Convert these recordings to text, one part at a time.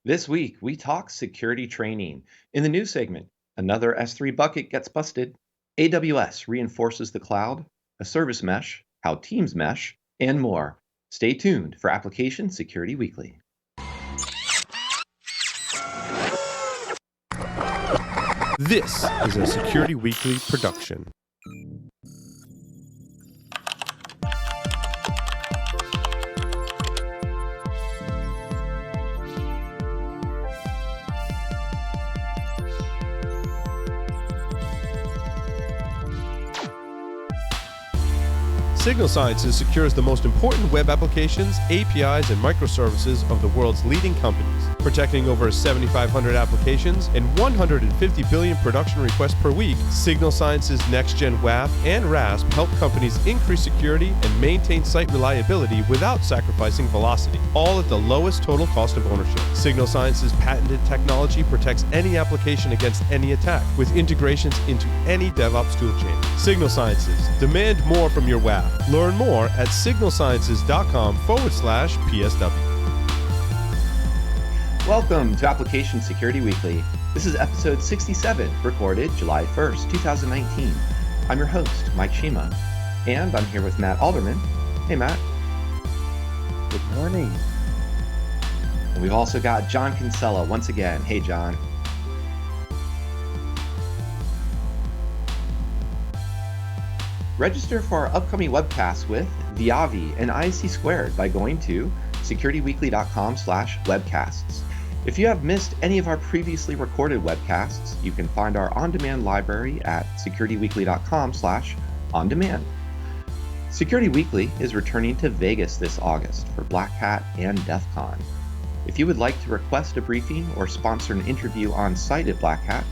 This week, we talk security training. In the news segment, another S3 bucket gets busted, AWS reinforces the cloud, a service mesh, how teams mesh, and more. Stay tuned for Application Security Weekly. This is a Security Weekly production. Signal Sciences secures the most important web applications, APIs, and microservices of the world's leading companies, protecting over 7,500 applications and 150 billion production requests per week. Signal Sciences Next-Gen WAF and RASP help companies increase security and maintain site reliability without sacrificing velocity, all at the lowest total cost of ownership. Signal Sciences patented technology protects any application against any attack, with integrations into any DevOps toolchain. Signal Sciences, demand more from your WAF. Learn more at signalsciences.com/PSW. Welcome to Application Security Weekly. This is episode 67, recorded July 1st, 2019. I'm your host, Mike Shema, and I'm here with Matt Alderman. Hey, Matt. Good morning. And we've also got John Kinsella once again. Hey, John. Register for our upcoming webcasts with Viavi and ISC Squared by going to securityweekly.com/webcasts. If you have missed any of our previously recorded webcasts, you can find our on-demand library at securityweekly.com/on-demand. Security Weekly is returning to Vegas this August for Black Hat and DEF CON. If you would like to request a briefing or sponsor an interview on site at Black Hat,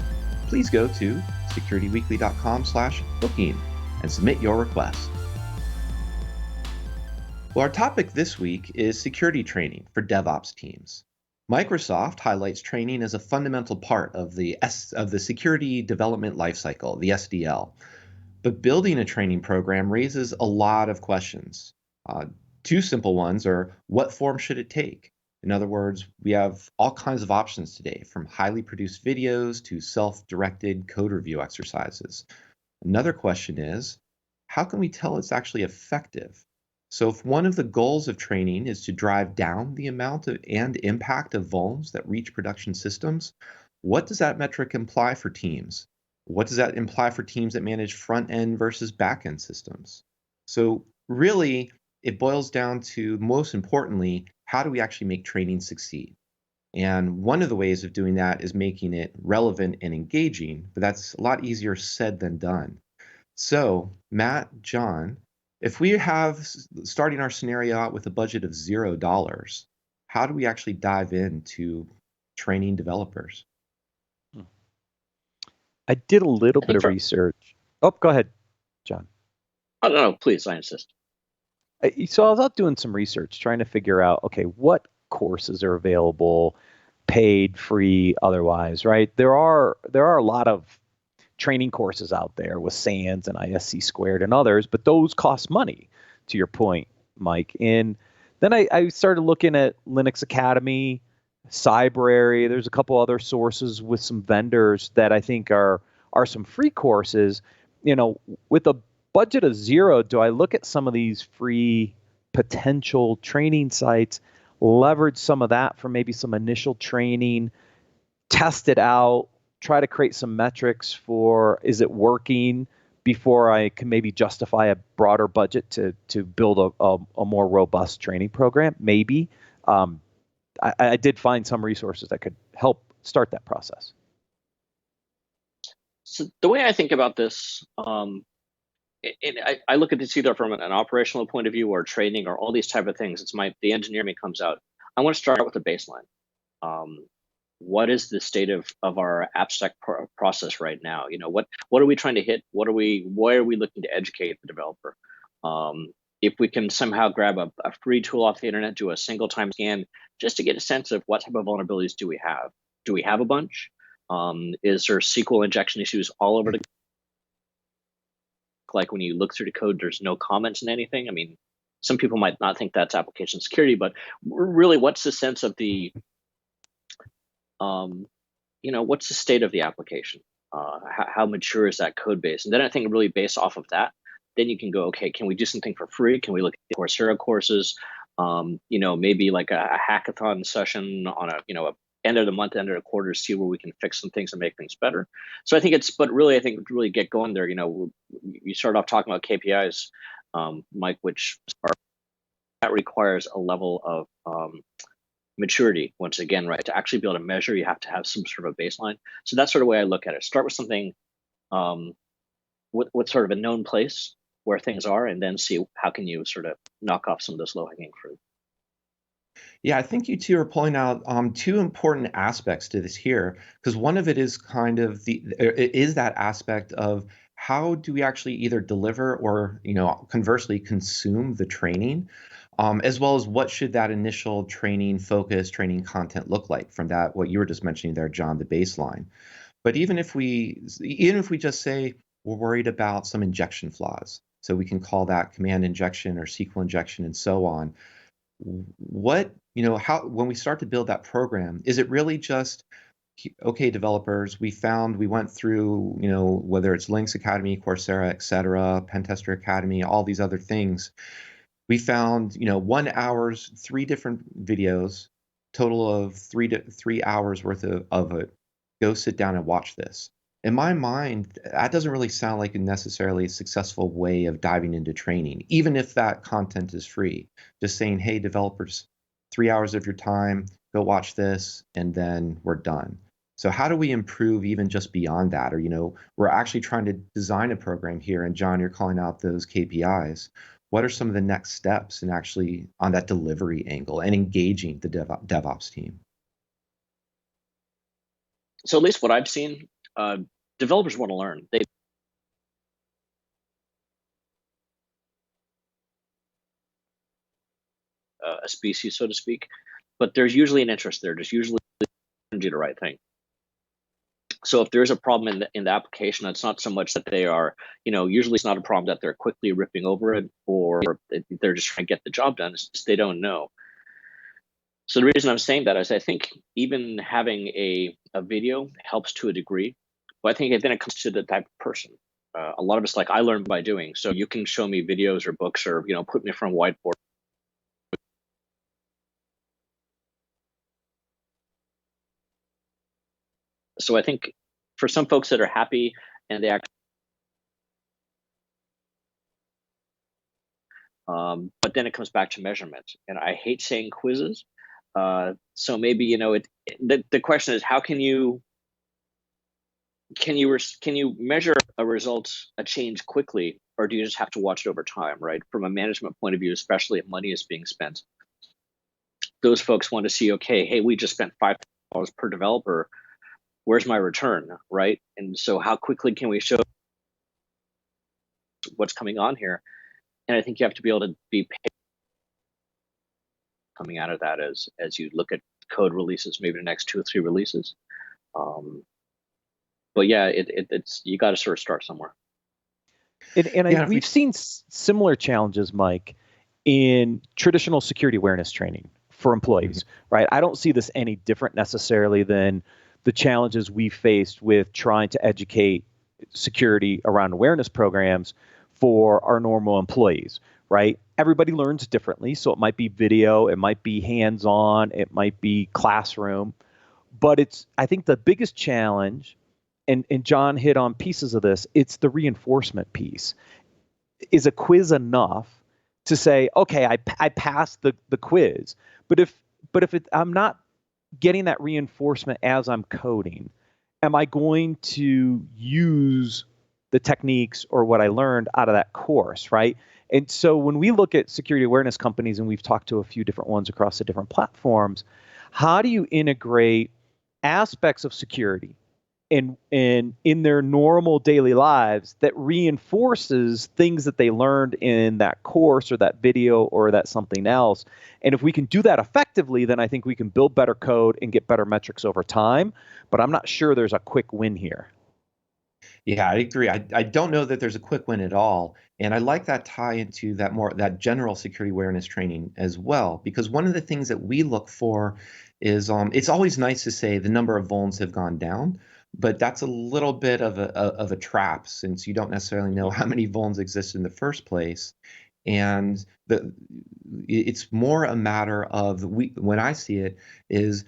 please go to securityweekly.com/booking. and submit your request. Well, our topic this week is security training for DevOps teams. Microsoft highlights training as a fundamental part of the security development lifecycle, the SDL. But building a training program raises a lot of questions. Two simple ones are, what form should it take? In other words, we have all kinds of options today, from highly produced videos to self-directed code review exercises. Another question is, how can we tell it's actually effective? So if one of the goals of training is to drive down the amount and impact of vulns that reach production systems, what does that metric imply for teams? What does that imply for teams that manage front-end versus back-end systems? So really, it boils down to, most importantly, how do we actually make training succeed? And one of the ways of doing that is making it relevant and engaging, but that's a lot easier said than done. So, Matt, John, if we have starting our scenario out with a budget of $0, how do we actually dive into training developers? I did a little bit of research. Oh, go ahead, John. Oh, no, please, I insist. So I was out doing some research, trying to figure out, okay, what courses are available, paid, free, otherwise, right? There are a lot of training courses out there with SANS and ISC Squared and others, but those cost money, to your point, Mike. And then I started looking at Linux Academy, Cybrary. There's a couple other sources with some vendors that I think are some free courses. You know, with a budget of $0, do I look at some of these free potential training sites, leverage some of that for maybe some initial training, test it out, try to create some metrics for, is it working, before I can maybe justify a broader budget to build a more robust training program? Maybe. I did find some resources that could help start that process. So the way I think about this, I look at this either from an operational point of view or training or all these type of things. The engineer in me comes out. I want to start with a baseline. What is the state of our AppSec process right now? You know, what are we trying to hit? Why are we looking to educate the developer? If we can somehow grab a free tool off the internet, do a single time scan, just to get a sense of what type of vulnerabilities do we have? Do we have a bunch? Is there SQL injection issues all over the, like when you look through the code, there's no comments in anything? I mean, some people might not think that's application security, but really, what's the sense of the what's the state of the application? How mature is that code base? And then I think really based off of that, then you can go, okay, can we do something for free? Can we look at Coursera courses? Maybe like a hackathon session on a end of the month, end of the quarter, see where we can fix some things and make things better. So I think but really, I think to really get going there, you start off talking about KPIs, Mike, that requires a level of maturity. Once again, right, to actually be able to measure, you have to have some sort of a baseline. So that's sort of the way I look at it. Start with something, with sort of a known place where things are, and then see how can you sort of knock off some of this low hanging fruit. Yeah, I think you two are pulling out two important aspects to this here, because one of it is kind of it is that aspect of how do we actually either deliver or, conversely consume the training, as well as what should that initial training focus, training content look like from that, what you were just mentioning there, John, the baseline. But even if we just say we're worried about some injection flaws, so we can call that command injection or SQL injection and so on. How when we start to build that program, is it really just, okay, developers, we went through, whether it's Linux Academy, Coursera, etc., Pentester Academy, all these other things. We found, 1 hour's 3 different videos, total of 3 hours worth of it. Go sit down and watch this. In my mind, that doesn't really sound like a necessarily successful way of diving into training, even if that content is free. Just saying, hey, developers, 3 hours of your time, go watch this, and then we're done. So how do we improve even just beyond that? Or, we're actually trying to design a program here, and John, you're calling out those KPIs. What are some of the next steps in actually on that delivery angle and engaging the DevOps team? So at least what I've seen, developers want to learn. They a species, so to speak, but there's usually an interest there. There's usually do the right thing. So if there's a problem in the application, it's not so much that they are, usually it's not a problem that they're quickly ripping over it, or they're just trying to get the job done. It's just they don't know. So the reason I'm saying that is I think even having a video helps to a degree, but I think then it comes to the type of person. A lot of it's like, I learn by doing. So you can show me videos or books or, put me in front of a whiteboard. So I think for some folks that are happy and they actually, but then it comes back to measurement, and I hate saying quizzes. So maybe, the question is, how can you measure a result, a change quickly, or do you just have to watch it over time, right? From a management point of view, especially if money is being spent, those folks want to see, okay, hey, we just spent $5 per developer. Where's my return, right? And so how quickly can we show what's coming on here? And I think you have to be able to be paid coming out of that as you look at code releases, maybe the next 2 or 3 releases. But yeah, it's you got to sort of start somewhere. We've seen similar challenges, Mike, in traditional security awareness training for employees, right? I don't see this any different necessarily than the challenges we faced with trying to educate security around awareness programs for our normal employees, right? Everybody learns differently. So it might be video, it might be hands-on, it might be classroom. But I think the biggest challenge, and John hit on pieces of this, it's the reinforcement piece. Is a quiz enough to say, okay, I passed the quiz, but if I'm not getting that reinforcement as I'm coding, am I going to use the techniques or what I learned out of that course, right? And so when we look at security awareness companies, and we've talked to a few different ones across the different platforms, how do you integrate aspects of security in their normal daily lives that reinforces things that they learned in that course or that video or that something else? And if we can do that effectively, then I think we can build better code and get better metrics over time. But I'm not sure there's a quick win here. Yeah, I agree. I don't know that there's a quick win at all. And I like that tie into that general security awareness training as well, because one of the things that we look for is it's always nice to say the number of vulns have gone down, but that's a little bit of a trap since you don't necessarily know how many vulns exist in the first place. And it's more a matter of when I see it is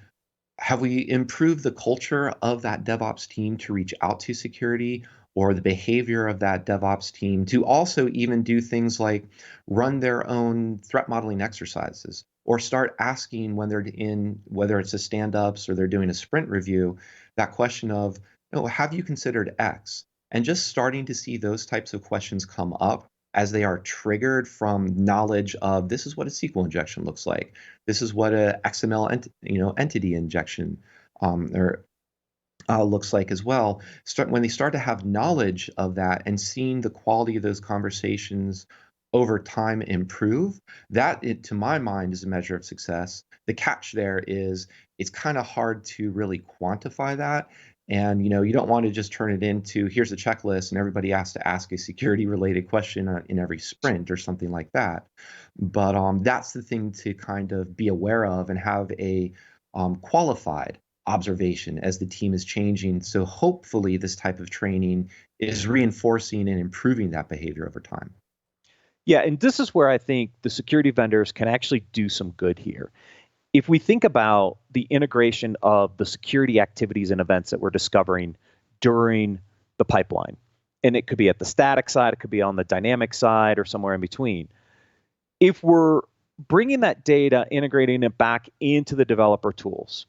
have we improved the culture of that DevOps team to reach out to security or the behavior of that DevOps team to also even do things like run their own threat modeling exercises or start asking when they're in, whether it's a stand-ups or they're doing a sprint review, that question of, have you considered X? And just starting to see those types of questions come up as they are triggered from knowledge of this is what a SQL injection looks like. This is what a XML entity injection or looks like as well. When they start to have knowledge of that and seeing the quality of those conversations over time improve, to my mind, is a measure of success. The catch there is it's kind of hard to really quantify that. And you don't want to just turn it into here's a checklist and everybody has to ask a security related question in every sprint or something like that. But that's the thing to kind of be aware of and have a qualified observation as the team is changing. So hopefully this type of training is reinforcing and improving that behavior over time. Yeah, and this is where I think the security vendors can actually do some good here. If we think about the integration of the security activities and events that we're discovering during the pipeline, and it could be at the static side, it could be on the dynamic side, or somewhere in between. If we're bringing that data, integrating it back into the developer tools,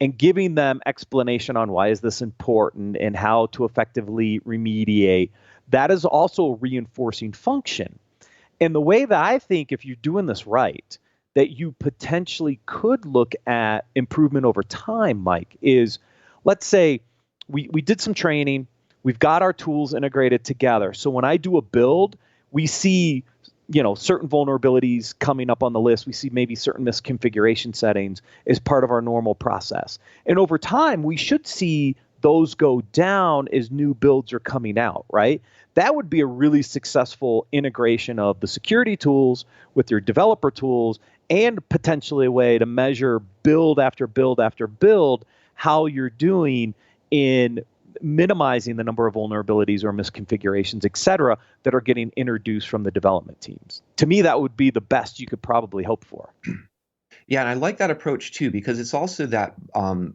and giving them explanation on why is this important and how to effectively remediate, that is also a reinforcing function. And the way that I think, if you're doing this right, that you potentially could look at improvement over time, Mike, is let's say we did some training, we've got our tools integrated together. So when I do a build, we see certain vulnerabilities coming up on the list. We see maybe certain misconfiguration settings as part of our normal process. And over time, we should see those go down as new builds are coming out, right? That would be a really successful integration of the security tools with your developer tools and potentially a way to measure build after build after build how you're doing in minimizing the number of vulnerabilities or misconfigurations, et cetera, that are getting introduced from the development teams. To me, that would be the best you could probably hope for. Yeah, and I like that approach too, because it's also that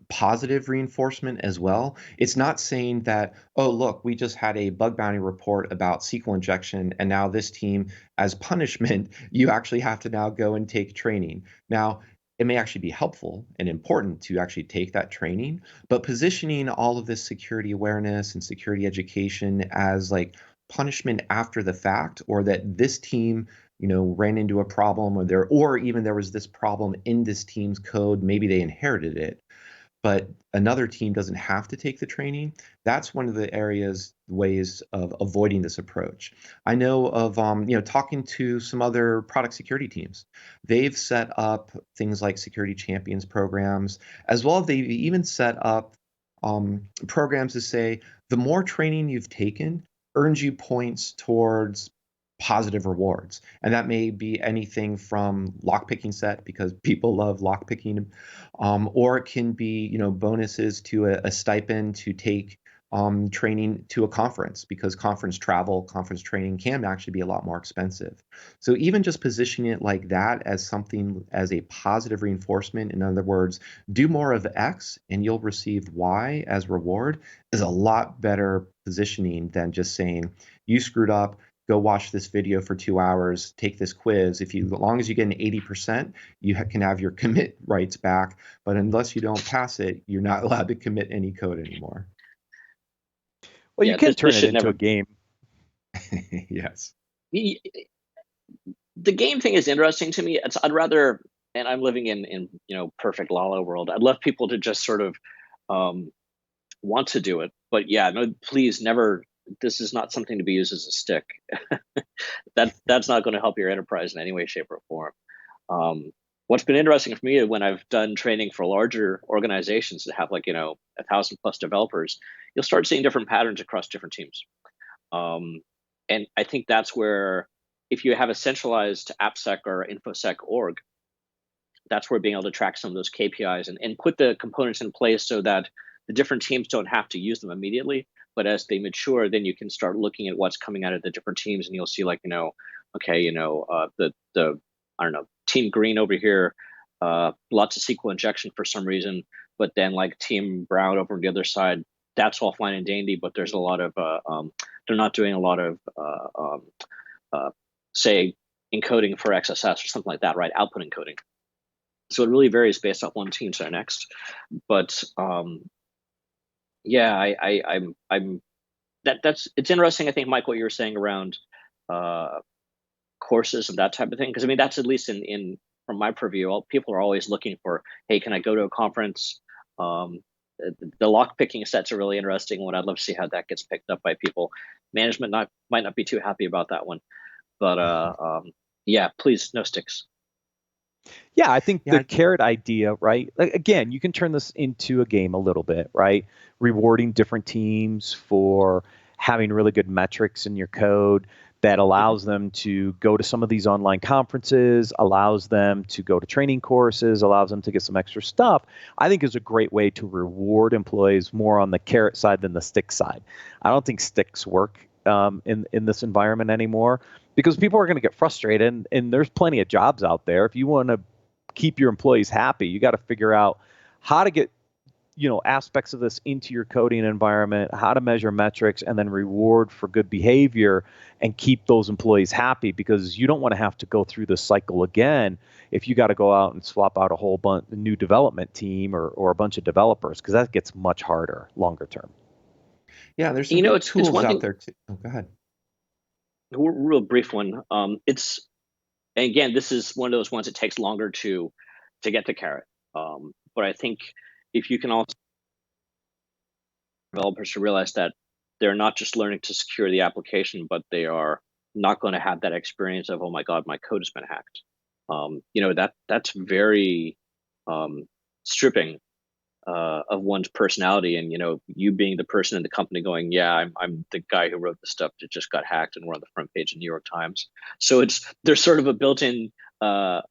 positive reinforcement as well. It's not saying that, oh, look, we just had a bug bounty report about SQL injection, and now this team, as punishment, you actually have to now go and take training. Now, it may actually be helpful and important to actually take that training, but positioning all of this security awareness and security education as like punishment after the fact, or that this team ran into a problem or even there was this problem in this team's code, maybe they inherited it, but another team doesn't have to take the training. That's one of the ways of avoiding this approach. I know of talking to some other product security teams. They've set up things like security champions programs, as well as they've even set up programs to say the more training you've taken earns you points towards positive rewards. And that may be anything from lockpicking set, because people love lockpicking, or it can be, bonuses to a stipend to take training to a conference, because conference travel, conference training can actually be a lot more expensive. So even just positioning it like that as something, as a positive reinforcement, in other words, do more of X and you'll receive Y as reward, is a lot better positioning than just saying, you screwed up, go watch this video for 2 hours, take this quiz. As long as you get an 80%, you can have your commit rights back. But unless you don't pass it, you're not allowed to commit any code anymore. Well, you can turn it into a game. Yes. The game thing is interesting to me. I'd rather, and I'm living in perfect Lala world, I'd love people to just sort of want to do it. But yeah, no, please never. This is not something to be used as a stick. That's not going to help your enterprise in any way, shape, or form. what's been interesting for me when I've done training for larger organizations that have 1,000+ developers, you'll start seeing different patterns across different teams. And I think that's where, if you have a centralized AppSec or InfoSec org, that's where being able to track some of those KPIs and put the components in place so that the different teams don't have to use them immediately. But as they mature, then you can start looking at what's coming out of the different teams, and you'll see the I don't know, Team Green over here, lots of SQL injection for some reason, but then like Team Brown over on the other side, that's all fine and dandy, but there's a lot of they're not doing a lot of say encoding for XSS or something like that, right? Output encoding. So it really varies based off one team to the next. But yeah, I'm that's it's interesting. I think, Mike, what you were saying around courses and that type of thing, because I mean that's at least in from my purview, people are always looking for, hey, can I go to a conference? The lock picking sets are really interesting one. I'd love to see how that gets picked up by people. Management might not be too happy about that one, but yeah, please, no sticks. Yeah, I think the carrot idea, right? Like, again, you can turn this into a game a little bit, right? Rewarding different teams for having really good metrics in your code that allows them to go to some of these online conferences, allows them to go to training courses, allows them to get some extra stuff, I think is a great way to reward employees more on the carrot side than the stick side. I don't think sticks work in this environment anymore, because people are going to get frustrated, and there's plenty of jobs out there. If you want to keep your employees happy, you got to figure out how to get aspects of this into your coding environment, how to measure metrics, and then reward for good behavior and keep those employees happy, because you don't want to have to go through this cycle again if you got to go out and swap out a whole bunch new development team or a bunch of developers, because that gets much harder longer term. Yeah, there's some tools out there too. Oh, go ahead. A real brief one. And again, this is one of those ones that takes longer to get the carrot. But I think if you can also developers to realize that they're not just learning to secure the application, but they are not going to have that experience of, oh my God, my code has been hacked. That's very stripping of one's personality, and you being the person in the company going, yeah, I'm the guy who wrote the stuff that just got hacked and we're on the front page of New York Times. So there's sort of a built-in carrot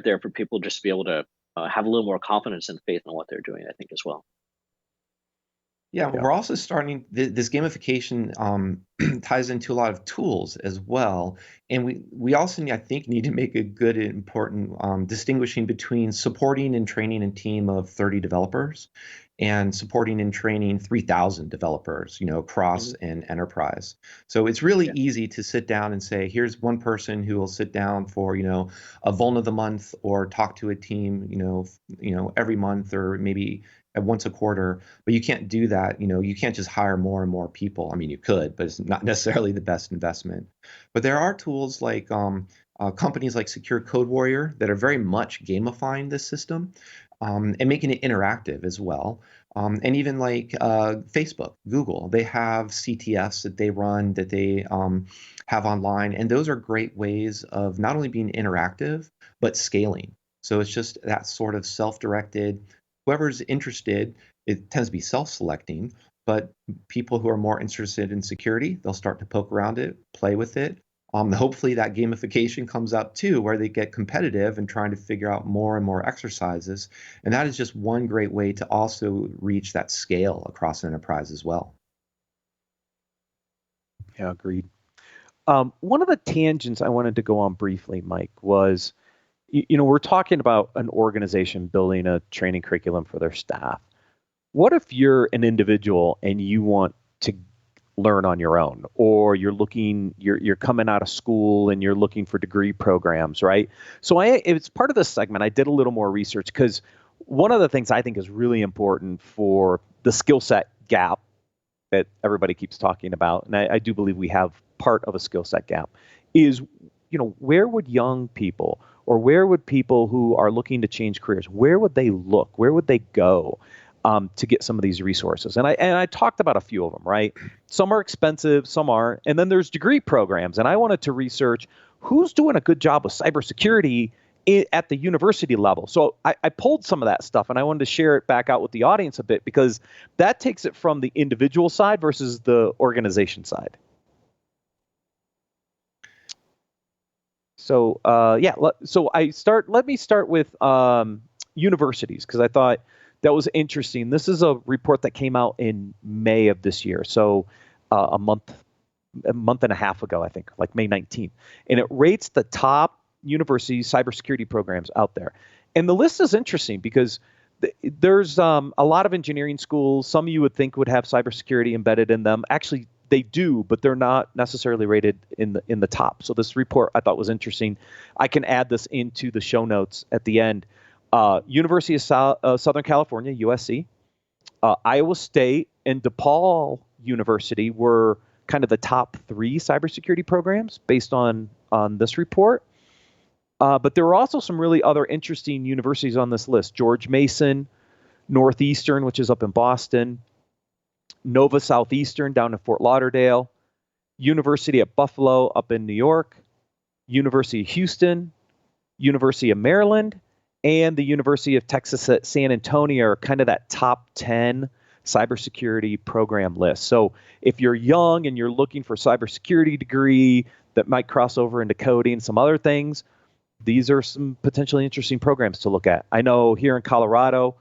there for people just to be able to have a little more confidence and faith in what they're doing, I think, as well. Yeah, we're also starting this gamification ties into a lot of tools as well, and we also I think need to make a good important distinguishing between supporting and training a team of 30 developers and supporting and training 3,000 developers, across an enterprise. So it's really easy to sit down and say, here's one person who will sit down for a vuln of the month, or talk to a team every month, or maybe once a quarter, but you can't do that. You can't just hire more and more people. I mean, you could, but it's not necessarily the best investment. But there are tools like companies like Secure Code Warrior that are very much gamifying this system and making it interactive as well. And even like Facebook, Google, they have CTFs that they run, that they have online. And those are great ways of not only being interactive, but scaling. So it's just that sort of self-directed. Whoever's interested, it tends to be self-selecting, but people who are more interested in security, they'll start to poke around it, play with it. Hopefully that gamification comes up too, where they get competitive and trying to figure out more and more exercises. And that is just one great way to also reach that scale across an enterprise as well. Yeah, agreed. One of the tangents I wanted to go on briefly, Mike, was we're talking about an organization building a training curriculum for their staff. What if you're an individual and you want to learn on your own, or you're coming out of school and you're looking for degree programs, right? So it's part of this segment. I did a little more research, because one of the things I think is really important for the skill set gap that everybody keeps talking about, and I do believe we have part of a skill set gap, is where would young people, or where would people who are looking to change careers, where would they look? Where would they go to get some of these resources? And I talked about a few of them, right? Some are expensive, some aren't. And then there's degree programs. And I wanted to research who's doing a good job with cybersecurity at the university level. So I pulled some of that stuff and I wanted to share it back out with the audience a bit, because that takes it from the individual side versus the organization side. So let me start with universities, because I thought that was interesting. This is a report that came out in May of this year, so a month and a half ago, I think, like May 19th, and it rates the top university cybersecurity programs out there. And the list is interesting because there's a lot of engineering schools. Some you would think would have cybersecurity embedded in them. Actually, they do, but they're not necessarily rated in the top. So this report I thought was interesting. I can add this into the show notes at the end. University of Southern California, USC, Iowa State, and DePaul University were kind of the top 3 cybersecurity programs based on this report. But there were also some really other interesting universities on this list. George Mason, Northeastern, which is up in Boston, Nova Southeastern down in Fort Lauderdale, University at Buffalo up in New York, University of Houston, University of Maryland, and the University of Texas at San Antonio are kind of that top 10 cybersecurity program list. So if you're young and you're looking for a cybersecurity degree that might cross over into coding and some other things, these are some potentially interesting programs to look at. I know here in Colorado,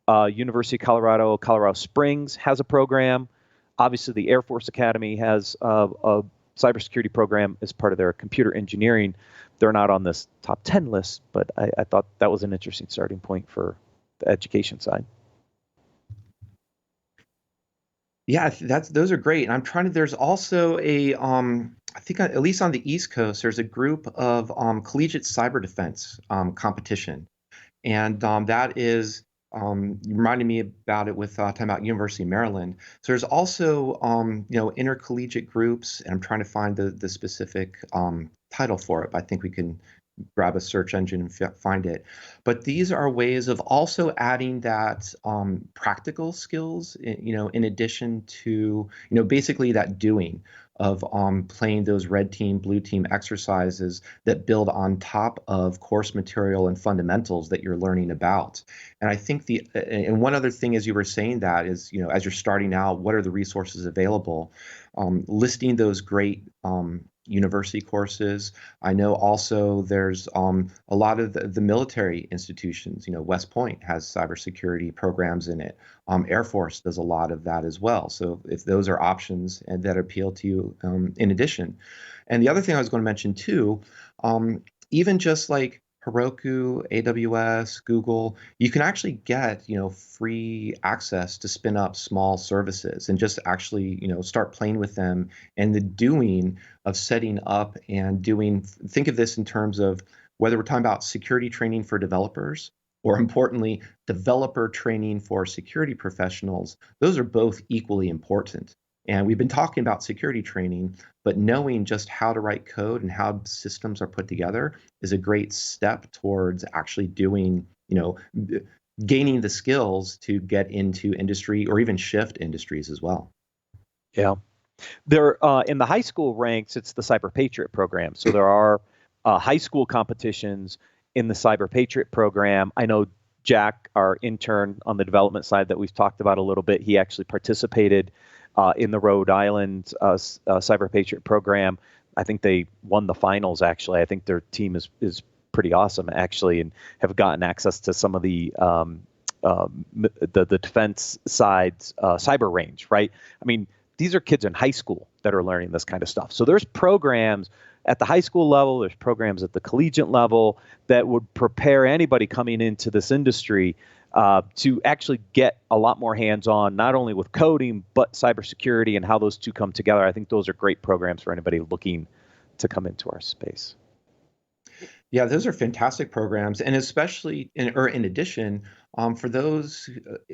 University of Colorado, Colorado Springs has a program. Obviously, the Air Force Academy has a cybersecurity program as part of their computer engineering. They're not on this top 10 list, but I thought that was an interesting starting point for the education side. Yeah, those are great. And I'm trying to. There's also a I think at least on the East Coast, there's a group of collegiate cyber defense competition, and that is you reminded me about it with talking about University of Maryland. So there's also intercollegiate groups, and I'm trying to find the specific title for it. But I think we can grab a search engine and find it. But these are ways of also adding that practical skills, in addition to, basically that doing of playing those red team, blue team exercises that build on top of course material and fundamentals that you're learning about. And I think and one other thing, as you were saying, that is, as you're starting out, what are the resources available? Listing those great university courses. I know also there's a lot of the military institutions. West Point has cybersecurity programs in it. Air Force does a lot of that as well. So if those are options and that appeal to you, in addition. And the other thing I was going to mention too, even just like Heroku, AWS, Google, you can actually get, free access to spin up small services and just actually, start playing with them. And the doing of setting up and doing, think of this in terms of whether we're talking about security training for developers or, importantly, developer training for security professionals. Those are both equally important. And we've been talking about security training, but knowing just how to write code and how systems are put together is a great step towards actually doing, gaining the skills to get into industry or even shift industries as well. Yeah. There, in the high school ranks, it's the CyberPatriot Program. So there are high school competitions in the CyberPatriot Program. I know Jack, our intern on the development side that we've talked about a little bit, he actually participated in the Rhode Island CyberPatriot Program. I think they won the finals, actually. I think their team is pretty awesome, actually, and have gotten access to some of the defense side's cyber range, right? I mean, these are kids in high school that are learning this kind of stuff. So there's programs at the high school level, there's programs at the collegiate level that would prepare anybody coming into this industry to actually get a lot more hands-on, not only with coding, but cybersecurity and how those two come together. I think those are great programs for anybody looking to come into our space. Yeah, those are fantastic programs, and especially in addition, for those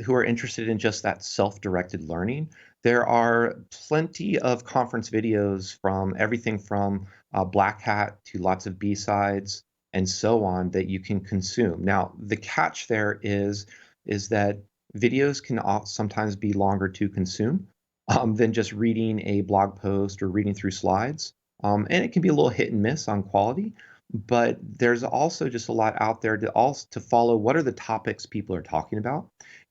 who are interested in just that self-directed learning, there are plenty of conference videos from everything from Black Hat to lots of B-sides and so on that you can consume. Now, the catch there is that videos can sometimes be longer to consume than just reading a blog post or reading through slides, and it can be a little hit and miss on quality. but there's also just a lot out there to follow what are the topics people are talking about,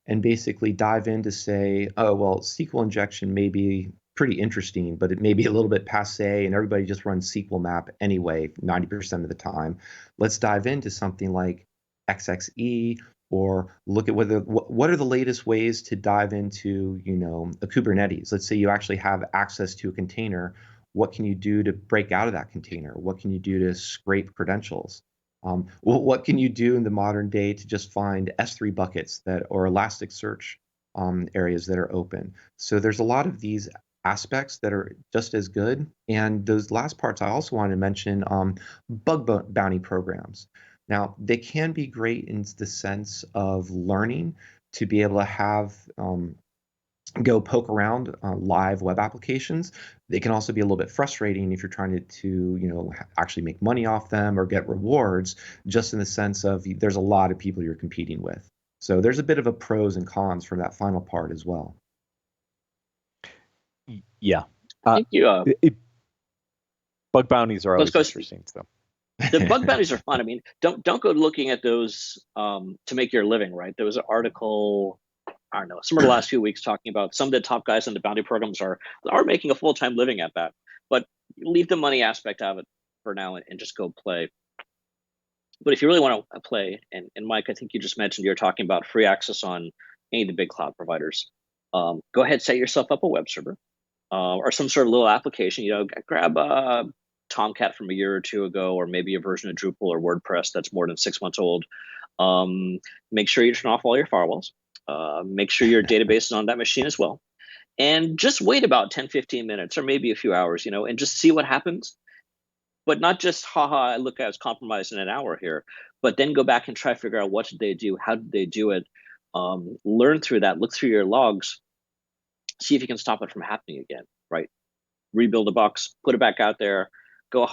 and basically dive in to say, oh, well, SQL injection may be pretty interesting, but it may be a little bit passe, and everybody just runs SQL map anyway 90% of the time. Let's dive into something like XXE, or look at what are the latest ways to dive into, a Kubernetes. Let's say you actually have access to a container. What can you do to break out of that container? What can you do to scrape credentials? What can you do in the modern day to just find S3 buckets or Elasticsearch areas that are open? So there's a lot of these aspects that are just as good. And those last parts I also want to mention, bug bounty programs. Now, they can be great in the sense of learning, to be able to have go poke around live web applications. They can also be a little bit frustrating if you're trying to actually make money off them or get rewards, just in the sense of there's a lot of people you're competing with. So there's a bit of a pros and cons from that final part as well. Yeah. Thank you. Bug bounties are always interesting stuff. The bug bounties are fun. I mean, don't go looking at those to make your living, right? There was an article, I don't know, some of the last few weeks talking about some of the top guys in the bounty programs are making a full-time living at that. But leave the money aspect of it for now and just go play. But if you really want to play, and Mike, I think you just mentioned you're talking about free access on any of the big cloud providers. Go ahead, set yourself up a web server or some sort of little application. Grab Tomcat from a year or two ago, or maybe a version of Drupal or WordPress that's more than 6 months old. Make sure you turn off all your firewalls. Make sure your database is on that machine as well. And just wait about 10, 15 minutes or maybe a few hours, and just see what happens. But not just, I look, I was compromised in an hour here, but then go back and try to figure out what did they do? How did they do it? Learn through that, look through your logs, see if you can stop it from happening again, right? Rebuild a box, put it back out there, go,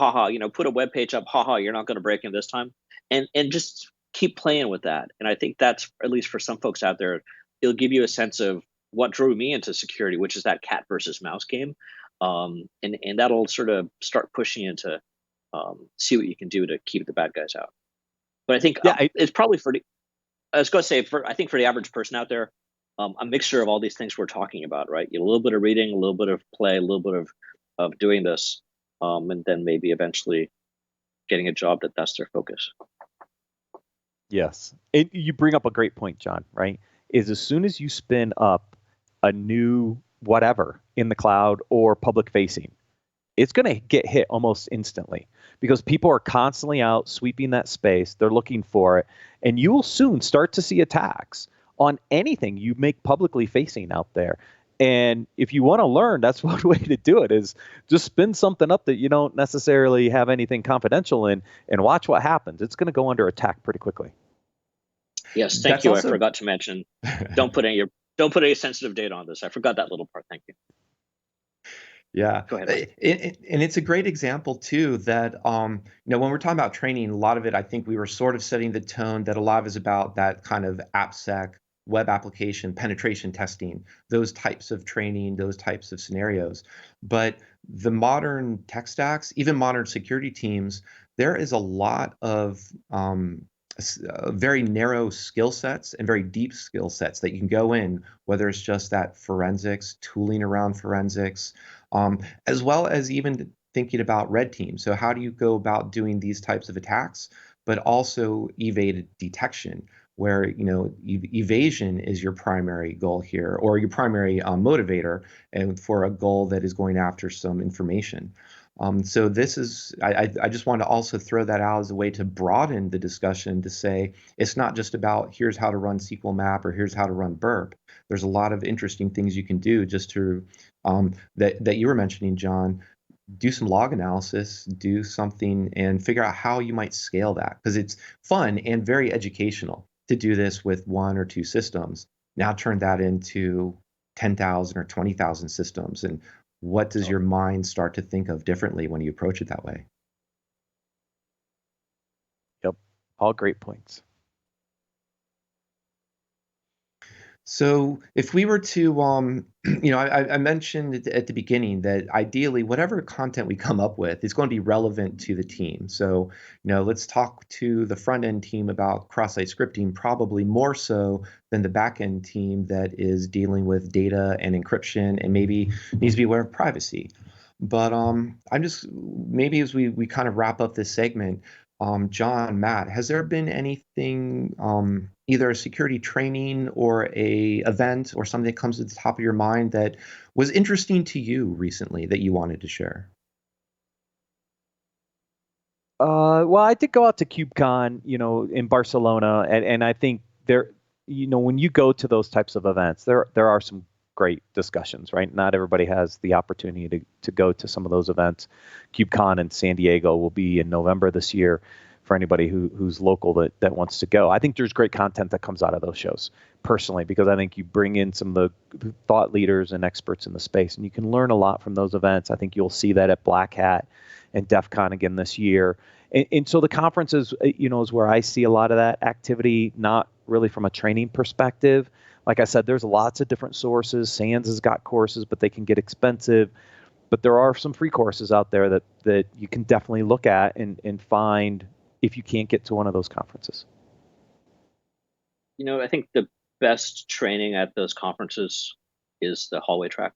put a web page up, you're not going to break in this time. And just keep playing with that. And I think that's, at least for some folks out there, it'll give you a sense of what drew me into security, which is that cat versus mouse game. And that'll sort of start pushing you to see what you can do to keep the bad guys out. But I think it's probably I was going to say, I think for the average person out there, a mixture of all these things we're talking about, right? A little bit of reading, a little bit of play, a little bit of doing this, and then maybe eventually getting a job that's their focus. Yes. You bring up a great point, John, right? Is as soon as you spin up a new whatever in the cloud or public facing, it's going to get hit almost instantly, because people are constantly out sweeping that space. They're looking for it. And you will soon start to see attacks on anything you make publicly facing out there. And if you want to learn, that's one way to do it, is just spin something up that you don't necessarily have anything confidential in, and watch what happens. It's going to go under attack pretty quickly. Yes, thank you. I forgot to mention, don't put any sensitive data on this. I forgot that little part. Thank you. Yeah, go ahead. And it's a great example too that when we're talking about training, a lot of it, I think we were sort of setting the tone that a lot of is about that kind of AppSec, web application penetration testing, those types of training, those types of scenarios. But the modern tech stacks, even modern security teams, there is a lot of very narrow skill sets and very deep skill sets that you can go in, whether it's just that forensics, tooling around forensics, as well as even thinking about red team. So how do you go about doing these types of attacks, but also evade detection, where evasion is your primary goal here, or your primary motivator, and for a goal that is going after some information. So this is, I just want to also throw that out as a way to broaden the discussion, to say it's not just about here's how to run SQL map or here's how to run burp. There's a lot of interesting things you can do just to that you were mentioning, John. Do some log analysis, do something, and figure out how you might scale that, because it's fun and very educational to do this with 1 or 2 systems. Now turn that into 10,000 or 20,000 systems, and what does your mind start to think of differently when you approach it that way? Yep, all great points. So if we were to, I mentioned at the beginning that ideally whatever content we come up with is going to be relevant to the team. So, let's talk to the front end team about cross-site scripting, probably more so than the back end team that is dealing with data and encryption and maybe needs to be aware of privacy. But I'm just maybe as we kind of wrap up this segment, John, Matt, has there been anything, either a security training or a event or something that comes to the top of your mind that was interesting to you recently that you wanted to share? Well, I did go out to KubeCon, in Barcelona, and I think there, when you go to those types of events, there are some great discussions, right? Not everybody has the opportunity to go to some of those events. KubeCon in San Diego will be in November this year for anybody who's local that wants to go. I think there's great content that comes out of those shows, personally, because I think you bring in some of the thought leaders and experts in the space, and you can learn a lot from those events. I think you'll see that at Black Hat and DEF CON again this year. And so the conferences, is where I see a lot of that activity, not really from a training perspective. Like I said, there's lots of different sources. SANS has got courses, but they can get expensive. But there are some free courses out there that you can definitely look at and find if you can't get to one of those conferences. I think the best training at those conferences is the hallway track.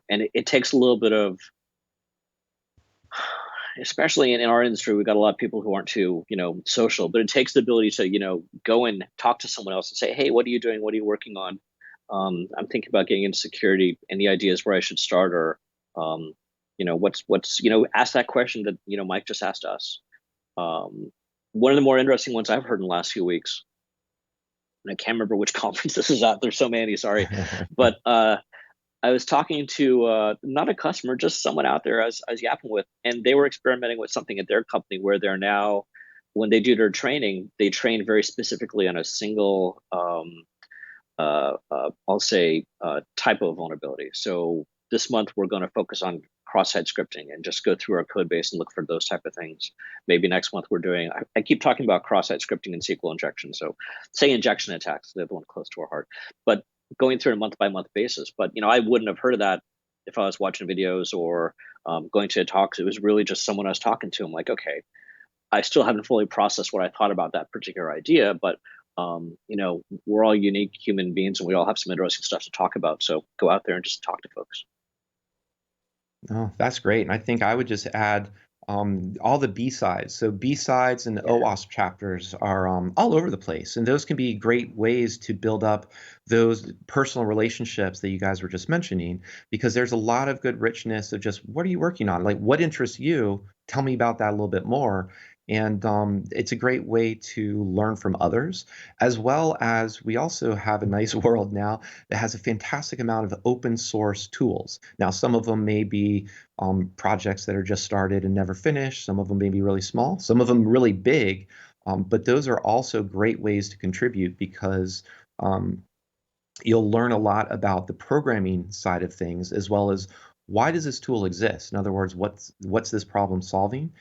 And it takes a little bit of, especially in our industry, we've got a lot of people who aren't too, social, but it takes the ability to, go and talk to someone else and say, hey, what are you doing? What are you working on? I'm thinking about getting into security. Any ideas where I should start? Or, ask that question that, Mike just asked us. One of the more interesting ones I've heard in the last few weeks, and I can't remember which conference this is at. There's so many, sorry. But I was talking to not a customer, just someone out there I was yapping with, and they were experimenting with something at their company where they're now, when they do their training, they train very specifically on a single, I'll say, type of vulnerability. So this month we're going to focus on cross-site scripting and just go through our code base and look for those type of things. Maybe next month we're doing, I keep talking about cross-site scripting and SQL injection. So say injection attacks, they're the one close to our heart. But going through a month-by-month basis. But I wouldn't have heard of that if I was watching videos or going to talks. It was really just someone I was talking to. I'm like, okay, I still haven't fully processed what I thought about that particular idea, but we're all unique human beings and we all have some interesting stuff to talk about. So go out there and just talk to folks. Oh, that's great. And I think I would just add all the B-sides. So B-sides and OWASP chapters are all over the place. And those can be great ways to build up those personal relationships that you guys were just mentioning, because there's a lot of good richness of just what are you working on? Like what interests you? Tell me about that a little bit more. And it's a great way to learn from others, as well as we also have a nice world now that has a fantastic amount of open source tools. Now, some of them may be projects that are just started and never finished. Some of them may be really small, some of them really big. But those are also great ways to contribute because you'll learn a lot about the programming side of things, as well as why does this tool exist? In other words, what's this problem solving?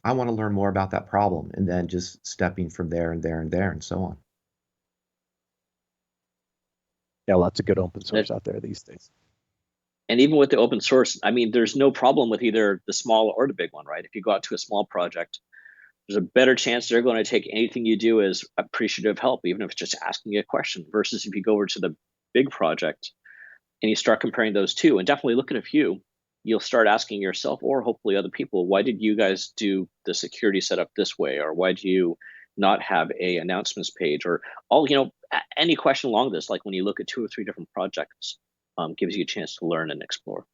I want to learn more about that problem, and then just stepping from there and there and there and so on. Yeah, lots of good open source out there these days. And even with the open source, I mean, there's no problem with either the small or the big one, right? If you go out to a small project, there's a better chance they're going to take anything you do as appreciative help, even if it's just asking you a question, versus if you go over to the big project and you start comparing those two, and definitely look at a few, you'll start asking yourself, or hopefully other people, why did you guys do the security setup this way? Or why do you not have a announcements page? Or all, any question along this, like when you look at 2 or 3 different projects, gives you a chance to learn and explore.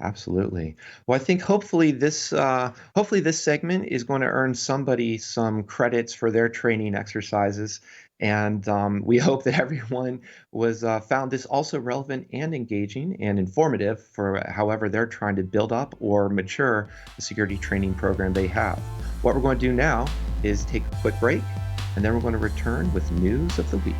Absolutely. Well, I think hopefully this segment is going to earn somebody some credits for their training exercises, and we hope that everyone was found this also relevant and engaging and informative for however they're trying to build up or mature the security training program they have. What we're going to do now is take a quick break, and then we're going to return with news of the week.